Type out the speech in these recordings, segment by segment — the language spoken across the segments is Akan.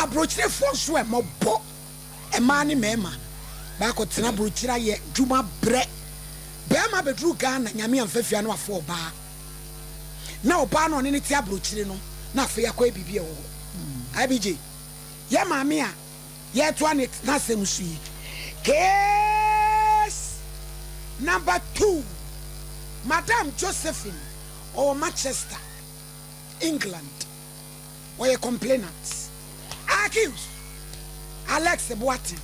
abrochire fo so e mobo e ma ne mema ba ko tena abrochire ye dwuma bre be ma bedru Ghana nyame amfafia no afo oba na oba no ne ti abrochire no na afa yakwa bibie wo abj ya maame a ye to an na semsu yi case number 2 Madam Josephine or Manchester England where complainants accused Alex Boatin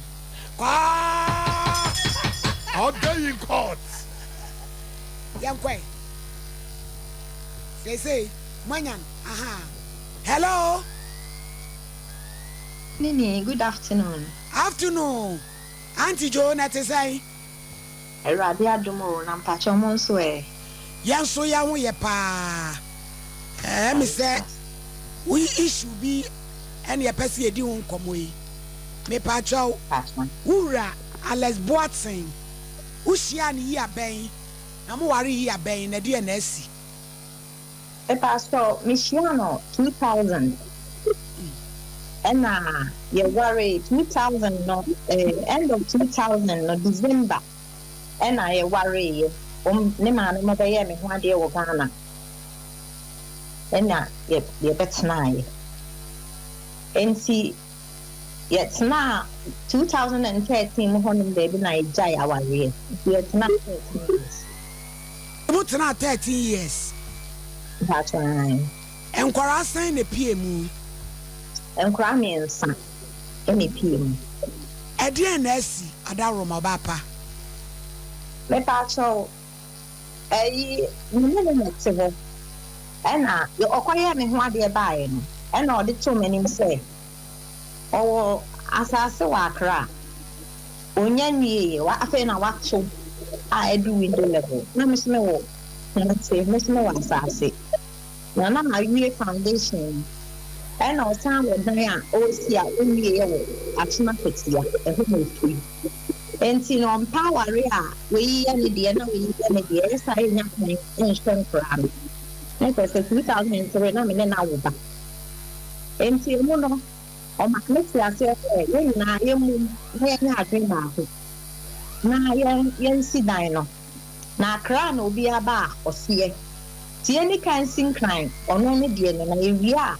how dare you in court young quay say manyan hello Nini, good afternoon. Afternoon. Auntie Joan at say Radia Dumo, Nampacho Monsue. Yan so ya wo ye pa. Me say we issue be any person e di won komo yi. Me pa chow. Wura Alex Boatin. Wo hia ne yi aben. Na mo ware yi aben na de na asi. E pastor Michiano 2000. And you worry 2000 no end of 2000 no December. And I worry ne man mo be ye me ho ade wo Ghana. And ye betna. And see yet now 2013 mo hono baby na ijai aware. Yet now 13 years. About 13 years. That's right. And kwara na pie mu. Enkra me nsa emi piem Ede na asi adaro mabapa me pa cho me tebo ena yo okoye me ho ade baaye no ena ode to me nim se owo asase wa akra onya nwie wa afa na wa to a edu window level na me sme wo na se me sme wa asase na na awie foundation and our time with Diane, Osia, only Achima Petia, a human tree. And see on power, we any the end of the years, I am instant for Abby. Let us say 2003, and now. And see, on my next year, when I am here, dream about it. Now, yen see dino. Now, crown will be a bar or see. See any kind sing crime or no median, and we are.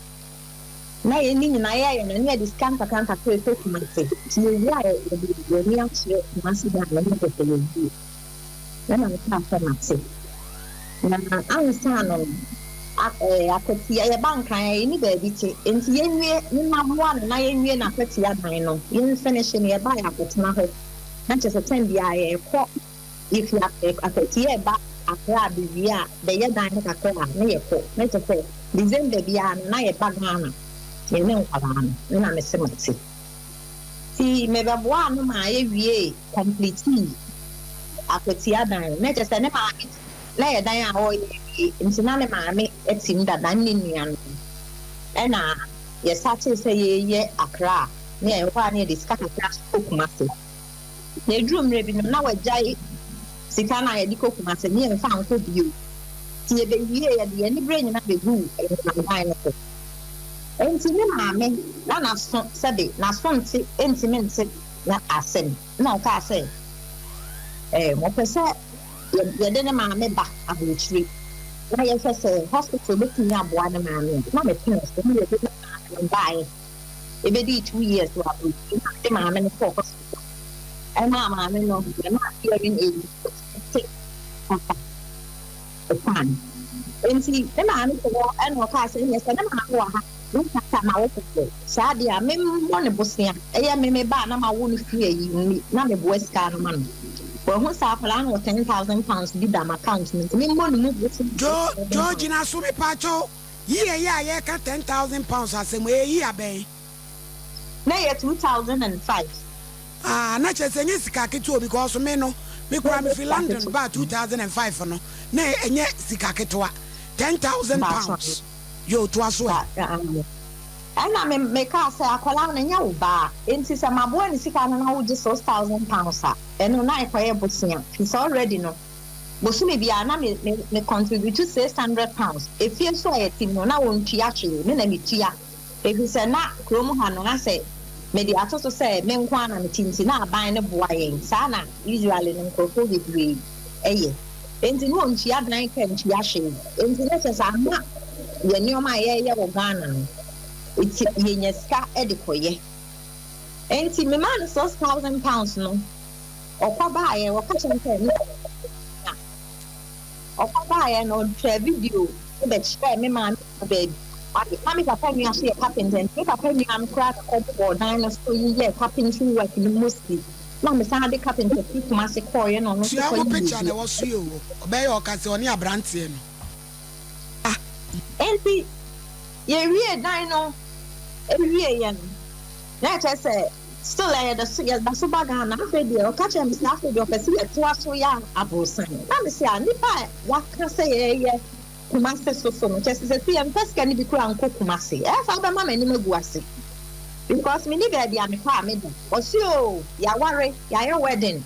Na yeni na ya na ne discount kanta ko to kumase ti ya ni achi kumase da na ko to yi na na ta na se na ansa no akoti ya bank kan ni ba bi ti enti yenwie ni na mo na yenwie na akoti ya dan no yen finish ni ya ba ya akoti na ho na che se ten bia ya ko if ya akoti ya ba akra bi bia de ya dan ka ko na ye ko na che se December bia na ye ba Ghana you know, and I'm a cemetery. See, maybe one of my AVA completely. I could see other, not just an market. Lay a dial oil in Sinanama, it seemed that I'm in. And yes, such as a year, Accra, near one year discuss a class cook master. They drew me now a jay, Sicana, a cook master near found good view. See a baby at the end brain and the room and enti me maame na so sebe na so nti enti me nti na asem na o ka say mo pese ye de ne maame ba abotire na ye say hospital be tin aboa na maame na me tin so me ye be buy e be di 2 years to abotire na de maame no for hospital e na maame no na hearing aid take the plan enti de maame ko e no ka say yes na maame wa ha Nta ma wo ko sa dia me mo ne bosia eya me ba na ma wo no fie yi na me bo ska no man wo hu sa plan wo 10,000 pounds bi da ma account me mo ne mo George na so me pa cho ye ye ka 10,000 pounds asem e yi aben na ye 2005 na che se nye sika keto because me no me kura me fi London ba 2005 no na enye sika keto 10,000 pounds yo to aso ana me ka say akwala na nya wo ba enti se mabo ni sika na wo je 6,000 pounds eno na ikwaye bosia it's already no bosu me bia na me contribute to 600 pounds if you so ayetim no na won tua twe me na me tua If you say na kurom ha no ase me di ato so say me nko ana me tinti na aban ne boa yen sa na usually no nkofo bebre eye enti no nchi adan ka nchi ahye enti na se sa ma ye nioma ye wo Ghana no iti ye nyeska e de koye enti me man £6,000 no okwa ba ye wo ka chente no okwa ba ye no try video e be share me man baby Mami papa mi ase carpenter me papa mi am crack cupboard na so ye carpentry work ni mostly na me say de carpenter fit ma se call ye no no so you picture na wo so yo obey o ka se oni abrante no ah enti ye wie dan no e wie ye no na che say still like the so baga na afi de o ka che me say afi de o pese ye to aso ya abosan na me say nipa ya ka say ye Kumase so no just say see am first can be kura nko kumase e fa ba mama ni maguase because me ni baby am pa me do osio ya ware ya your wedding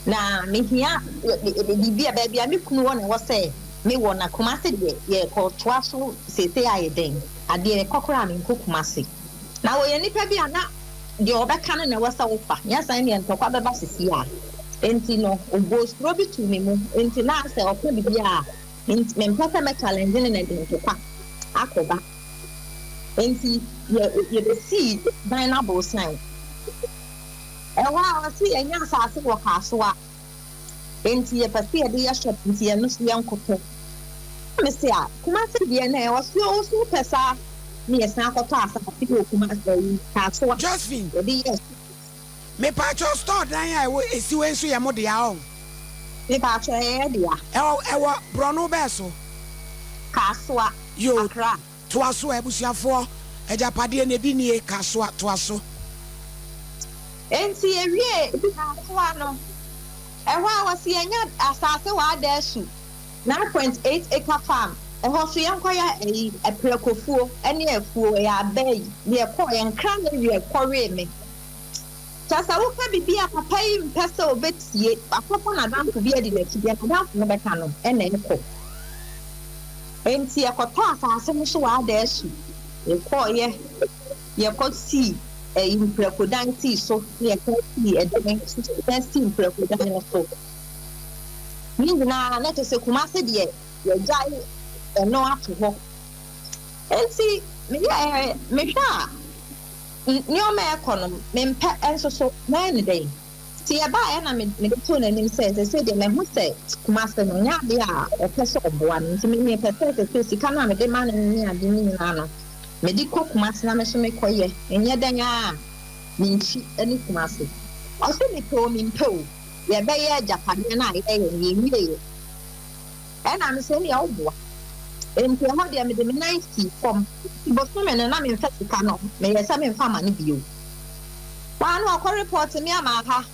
na me hia bibia baby am kunu wona wo say me wona kumase de ye ko toaso se aye den ade kokora me nko kumase na wo ye nipa bi ana de obeka na wo sa wo fa nya san ne ntokwa beba sisi a enti no ogo strobi tu me mu enti na say okwa bibia me mpasa me challenge na de ntokwa akoba enti ye the seed dynable sign ewa si enya asase wo kaso a enti ye pese ye de ya shop enti ye no so ye nkoto me se a kuma se de na e wo so pesa me ye san akoto asase wo kuma kaso Josephine ye de yes me pa cho store dan ya wo esiwe nso ye mo de ya o me pa cho ye de ya ewo brono be so kaso yo akra to aso ebusuafo ejapade na bi nie kaso to aso enti ewie kaso ano ewa wasi enya asase wa dasu 9.8 acre farm eho so yankwaya eprekofuo ene efuo ya bay ne ko yenkra na wie kore me Tasa wo ka bibia papa yi mpesa obetie akoko na dampo bia di leki bia na dampo no beka no ene eko enti ekoto asase mo so wa da asu eko ye ko si imprekodan ti so ye ko si edem si imprekodan no so ni na to se kuma se de ye jai eno ato ho enti me hwa Nyoma econom mempe enso so na ne dey ti e ba e na me to na nim say de me hu say kumase no nya de a o pese oboa no nti me pese se sika na me de ma ni ade ni na no me di ko kumase na me so me koye enye danya ni nchi ani kumase o se me to mi mpe o ye be ye japade na ye ye ni ye e na me se ni oboa enti ho de me de me 90 from boso me na me mfa sika no me yesa me mfa ma ne bio wa no akọ report me ama ha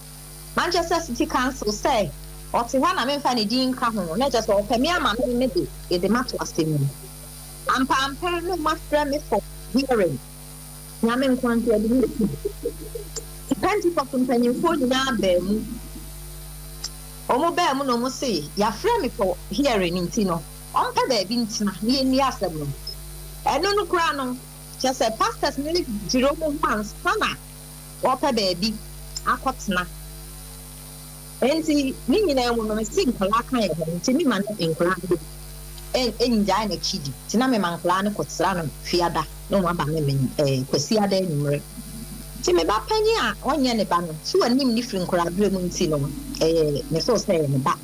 Manchester City Council say o ti ha na me mfa ne din ka ho na just o pe me ama me de e de mato asemi ampa no master me for hearing na me nkwanti e de me depends for company for na be mu o mo be mu no mo say ya frame me for hearing nti no on pa be bi ntina ni asem no eno no kura no just say pastors nearly 0 months sana o pa be bi akotena enti ni nyina mu no me sing kala kan ye nti mi man nkura enja na chidi tina me man kala ne kotsra no fiada no ma ba me kwasiada enumre ti me ba panyi a onye ne ba no so anim ni firi nkura bere mu nti no me so say me ba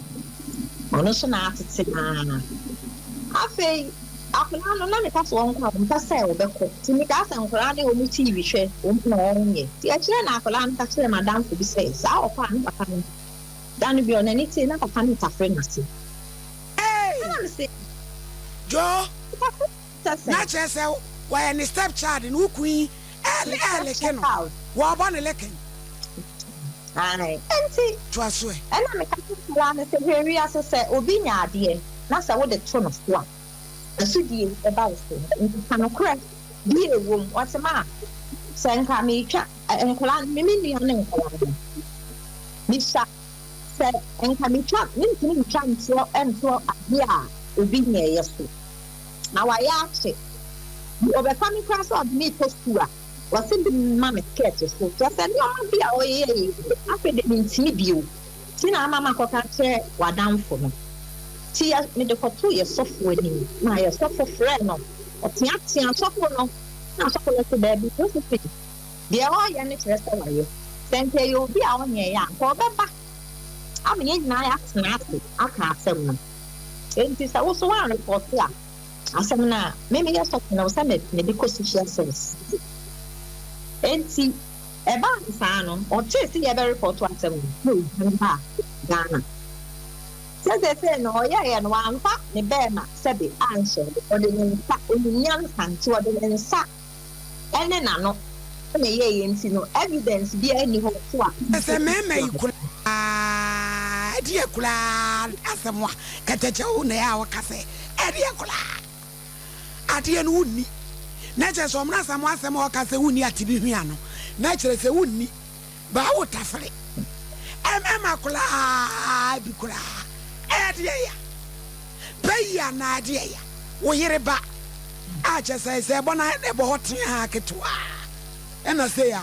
ono so na atete na afei akula no na me ka so onko ampa say obeko ti me ka say nkura ne omu TV hwe omu na onye ti a kire na akula nta kire madam ko bi say sa okwa an papa no dan bi onani ti na papa no ta friend nasi na me say jo na chese wa any step child in ukui ele keno wa ba ne leken ai enti twaso e na me ka so na say heri asese obi nya ade na say wo de to no so a asudi e ba wo nti kanu kra bi ewom watema senka me twa enkola me nua ne enkola ni sha se enka me twa ni twa nso ade a obi nya yeso na wa ya ache Over coming class of me to school. Was in the mammy catch so just and you be away after the intimidate. Tina Mamma Coca were down for me. Tia made for 2 years software him. My software friend or Tiatia software no. Now software to baby. They are all young rest of you. Then you'll be on your young for Baba. I mean, I asked nasty. I can't say one. It is also one report here. I said, now, maybe you're talking of some medical sense. And see, about the son or chasing a very report to answer me. Ghana. Says they say, no, yeah, and one fact, the bear said the answer, or the young son to the sack. And then I know. No evidence be any hope to us. As a man may dear Kula, as a moi, Catacho, our cafe, Edia Kula. Atian Woodney. Nature some Nasa Massa more Casawuni at Tibiano. Nature is a woodney. Bow Taffy. Emma Kula, Bicula. Edia. Paya Nadia. We hear it back. I just say, Bona, never hot to and I say, a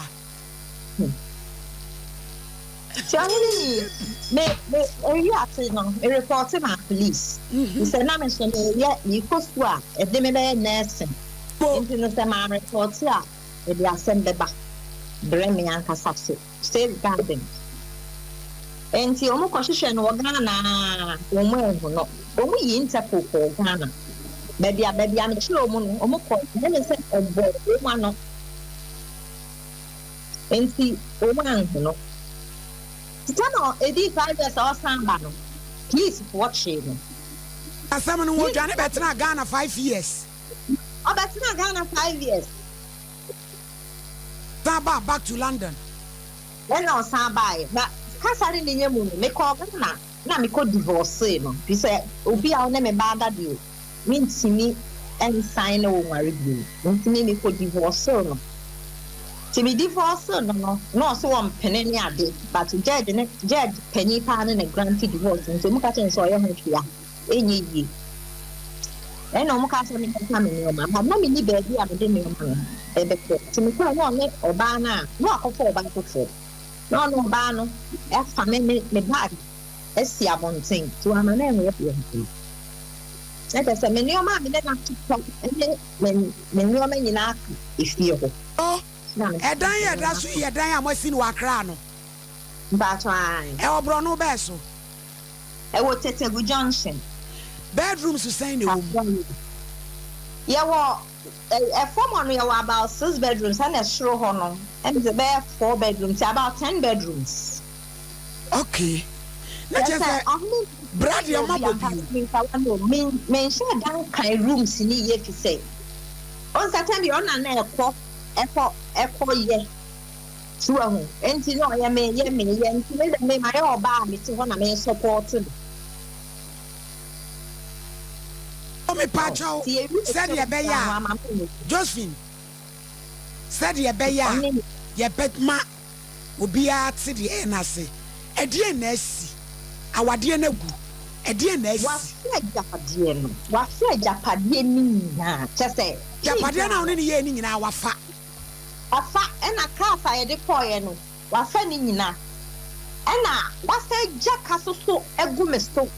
report to my police. He said, I'm yet you cost what if they may nursing. Into the same reports here, if they are sent back, bring me and Cassasso, save garden. And the Omo Constitution or Ghana, no, only Interpol for Ghana. Baby, I'm sure Omo, then said, oh, boy, one. And see, woman, you know. Tell Eddie 5 years or somebody. Please watch him. As someone who done it better not Ghana 5 years. Oh, that's not Ghana 5 years. Samba back to London. Then I'll stand by. But Cassari in your moon, make all Ghana. Now, me could divorce him. He said, Ubi, I'll never bad you. Means to me and sign over my review. Means to me, could divorce him. To be divorced, no, so one penny a day, but judge penny pan and a granted divorce, and so much and so I am here. Any ye. And no more coming in your mamma, no mini baby, I didn't know. To me, one or banner, no, for by foot. No, banner, as for me bad. As see a one thing to a man with you. Let us say, when your mammy did not talk, and when your man in act, if you. Oh. Edanya da so yedanya amasi no akra no batwan e obro no beso e wo Tetegu Junction bedrooms to say the room yeah wo a form one we were about 6 bedrooms and a show hono and the bare 4 bedrooms about 10 bedrooms okay let's just say brad your map men share down kind rooms in here to say on Saturday on an Echo ye. True, and you know, I may my old baby to one of me supported. Oh, me Pacho said ya beya, Josephine said ya beya, ya pet ma will be at city and I say, a DNS, our DNA, a DNS. What's your Japadian? Just say, Japadian only in our fat. Afa ena car fire de koye no wa fa ni nyina ena wa say jaka so egu mesto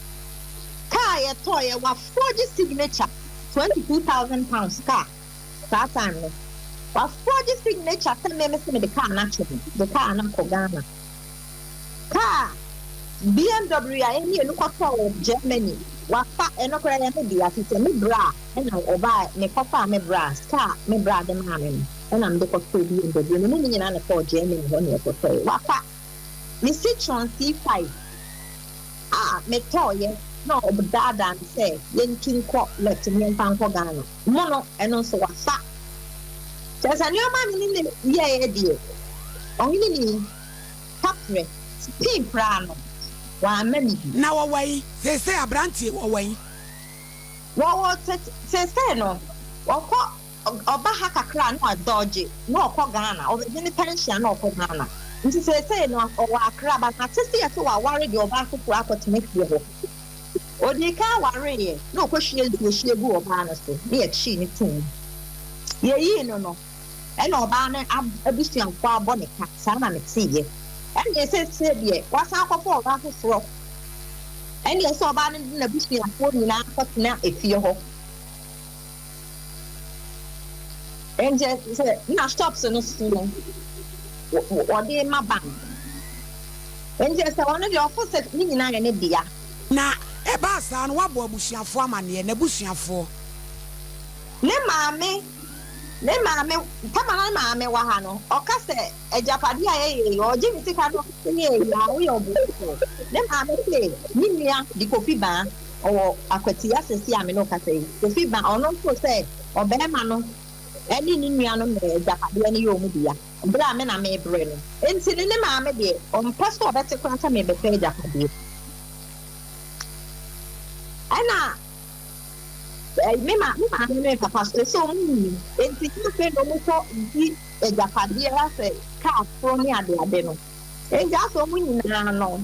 car ye toye wa forge signature 22,000 pounds car that time no wa forge signature tell me say the car naturally the car na ko Ghana car BMW ya eni enu kwa Germany wa fa eno kora ya me dia tete me bra ena oba me kofa me bra car me bra de mame and I'm the cost of the meaning and for Germany on your portfolio. Wapa, Miss C5. Ah, Metoye, no, but dad and say, Yanking crop left to me and found for Ghana. Mono and also a fat. There's a new man in the year, dear. Only Capre, Spin Prano. Why many now away, they say a brandy away. What says no? What? Oba haka kra no dodge no ko Ghana o be ni pension no ko Ghana nti say no o wa kra ba na tese ye so wa ware de oba ko kra ko make ye ho o di ka ware ye no ko hwie gu oba na so ne ye chi ni tun Ye no. And Obana abusian for Bonica, Sana Mexie. And yes, said ye, what's up for Raffles Rock? And yes, Obana in the busian for now, if you hope. And just now stops in a student. What day my bank? And just one of your first at me, and a dear. Na eba sa no wabo abusuafo amane na abusuafo Ne maame tamana maame wa ha no o ka se ejapade aye o ji mi tika no ni ya wo yo bu ne maame se ni nua di kofi ba o akwati asesi ame no ka se kofi ba ono so se o be ma no eni ni nua no me ejapade ni yo mu dia bra me na me bre no enti ne maame de o mpaso obete kwa sa me be fe ejapade ana me papa so mu enti ke no mo so di ejapade ra se ka fo ni ade no enja so mu nyina no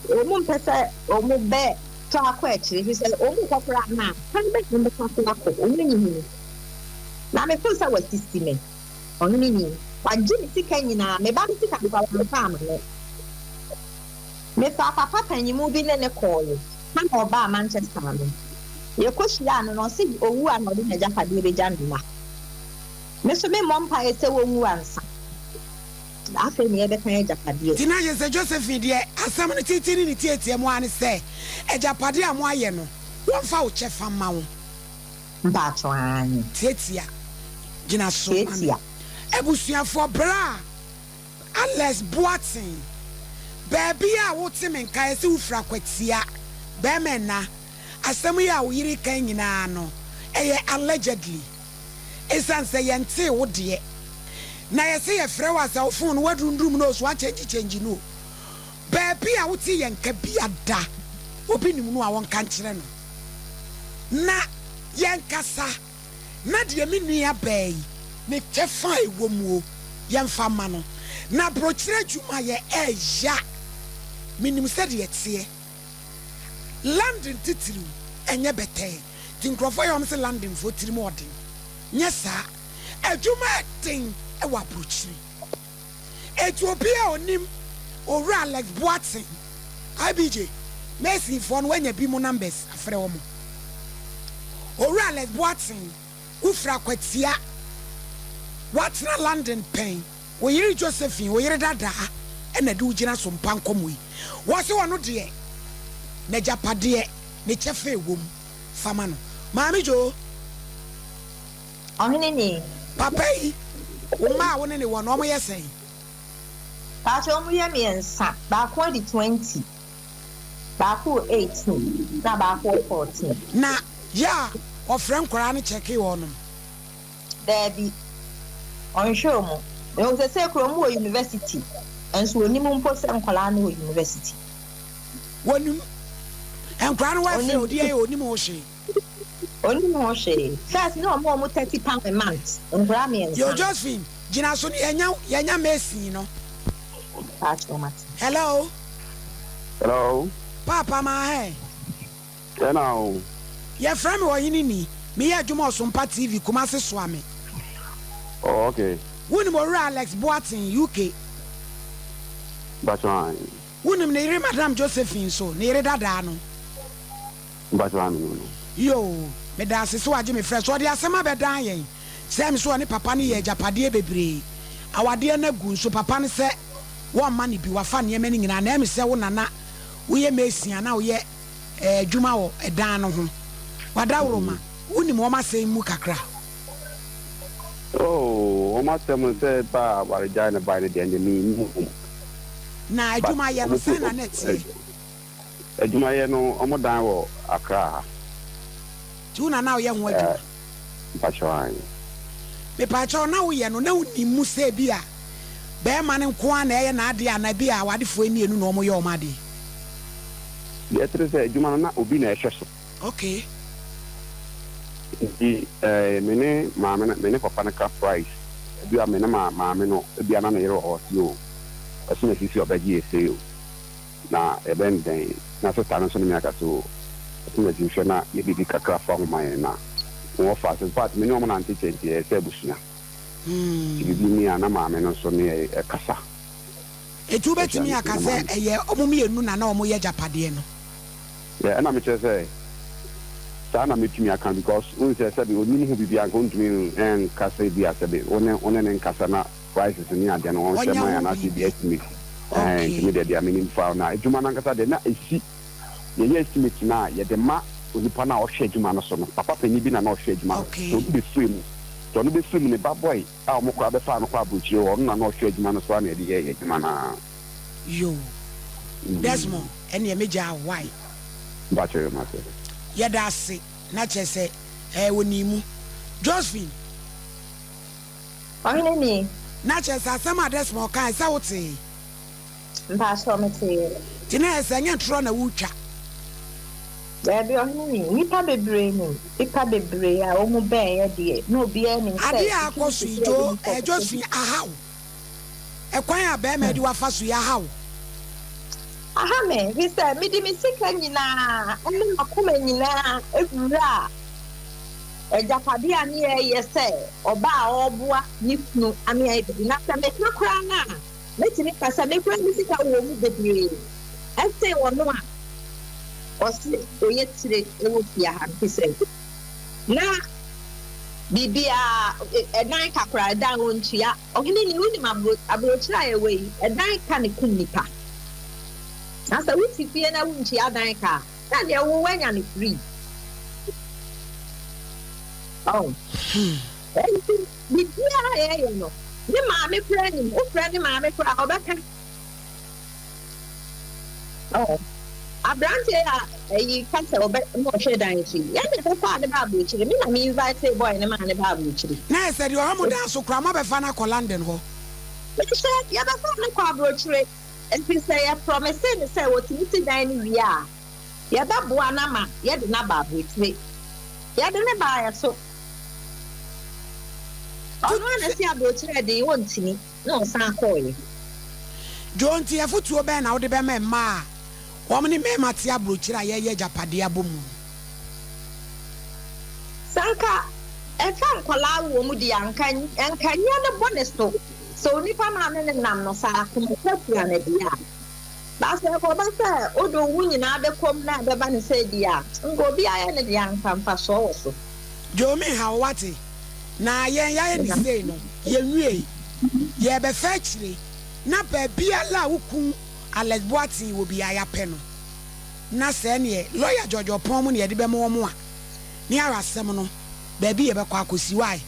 o mu mpese o mu be to akwa akire se o mu kokora na kan be mo ka so akọ o nyini na me fo sa wasisi me o nyini wa ji sika nyina me ba sika bi kwa fa ma me fa papa panyimu bi ne koyo na oba Manchester no ye koshia no se owu anode na japade be janduma me so me mompa ese owu ansa afa ni e be kan japade tina ye se Josephine de asam no titiri ni tietie mo ane se ejapade amo aye no won fa wo chefa ma wo mba to anyi tietia gina so tietia ebusuafo bra Alleges Boatin baby a wo ti men kai se ufra kwatia be men na asem ya wo yiri kan nyina no eye allegedly esan se yente wo de na ye se ye frɛ wa sa phone wadundum no so change no baby a wo ti yenka bia da obi nim no a won kan kire no na yenkasa na de me nua bai ne tefa ewo mu o yemfa ma no na brochire djuma ye eya minim se de tie London titiri enye bete tinkrofo yom se London fo tiri mo odin nyesa adwuma tin e wa brochire Ethiopia onim owura Alleges Boatin IBJ Messi for no wanya bi mo numbers afre wo mo owura Alleges Boatin ufra kwatia watina London pen wo yiri Josephine wo yiri dada ena de ugina SOMPA nkomo yi wo se wono de na japade ne chefe ewom fama no maami jo ohene ni papa yi wo ma wo ne wo no mo yesen ba so mu ye miensa ba ko di 20 ba ko 18 na ba ko 14 na ya ofre nkora ne cheke wo no Debbie on show mo e o se kro mo university enso oni mo mpo se nkola na university wonu enkora no wa fe odi e oni mo hye first no mo 30 pound a month nkora me ensa yo Josephine gina so ni yenya Messi no hello papa ma he Hello. ye frame wo yini ni me ya dwuma SOMPA TV kuma se so ame. Oh, okay. Woni mo ra Alleges Boatin UK. That's right. Woni me ire Madam Josephine so, ne ire dada no. That's right. Yo, me da se so age me fresh. So de asema be dan yen. Se me so ne papa ne ye japade bebre. Awade na gu so papa ne se wo ma ne bi wa fa ne me ne nyina na me se wo nana wo ye mesia na wo ye dwuma wo edan no ho. Wada woroma. Woni mo ma se mu kakra. Oh, Oma Samuel said, "Ba, Warijana by the end of me." Na adwuma ye no se na net. Adwuma ye no omo dan wo Accra. Tuna na ye ho adwuma. Bachwan. Me pa cho na wo ye no na woni mu se bia. Be ma ne nko na ye na ade ana bia wadefo ani enu na omo ye omo ade. Ye tre se adwuma na obi na ehwe so. Okay. Mene papa na ka price ebi a mene maame no ebi ana na yero o aso na sisi obaji ese o na eben den na so tano so na aka so aso na sisi na ye bibi kakra fa ho man na wo fa so part me no mo na ntete e se busua bibi mi ana maame no so ne e kasa etu betumi akase eye omumienu na na omoye japade no yeah na me say sana metumi aka because we say be oni hu bibi aka ntumi en kasa bi asabe one ne nkasa na prices ni ade no won say man na see the estimate me de minim fa na ejuma na nkasa de na esi ye estimate na ye de ma onipa na o hwe ejuma no so no papa panyi bi na o hwe ejuma so be free to no be free ne ba boy a mo kwa be fa no kwa buchi o na o hwe ejuma no so na de ye ejuma na yo Desmond ene ye meja why ba chere ma se yeda ase na chese wonimu Josephine Onini na chese asema Desmond kan sa wote mba so mete tina esenya ntro na wutwa Baby onini nipa bebre ni nipa bebre a omu ben ye de no bi e ni say ade akoso ijo Josephine ahaw ekwan a be ma di wafa so ya haw aha me we say me di misika nyina ene makoma nyina ewura ejapade ani ye say oba a obua ni funu ani ai bi na say me kura na metini kasa me kura misika wo mu bebre ese wono a osi oye tire ewo fia ha pese na bibia edan kakra dan wontua ogini ni wuni abrochira yewe edan ka ne kunnipa na sa wuti fie na wuntua dan ka na de wo wanya ne free oh bibia ye no ni maame kura ni o kura ni maame kura obeka oh Abrante yi kasa obe mo hwe dan chi ya ne ko kwa de ba buchiri mi na mi invite boy ne ma ne ba buchiri na se de o mo dan so kra ma be fa na ko London ho me se ya ba fa na kwa buchiri and we say ya promise me say what you see dan ni wi a ya ba bo na ma ya de na ba buchiri ya de ne ba ya so ono na si abuchiri de won tini na o san ko yi jonti e futuo be na wo de be ma Womni me mati abrochira ye japade abomu Sanka efa nkola wo mu di ankanya na bonus so nipa ma me nam no sa akoma na dia ba se ko ba se odo wu nyina be kom na be ba ne se dia ngo bi aya ne dia ankamfa so wo so Jomi ha wati na ye ni sei no ye nwie ye be fa chire na ba bia la wukun Alleges will be aya peno. Na sene lawyer George Opomu ne de be mo mo a. Ni ara asem no baby e be kwa akosi why.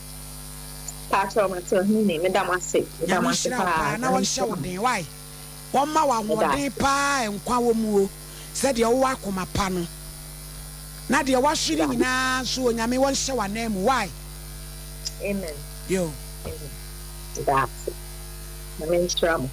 Patro mato ni me dam ase. Dam ase pa. Na won hye wodin why. Won ma wa hodin pa enkwa wo mu o. Se de wo akoma pa no. Na de wo hwiri nyina so onyame won hye wa na mu why. Amen. Yo. That's it. Amen.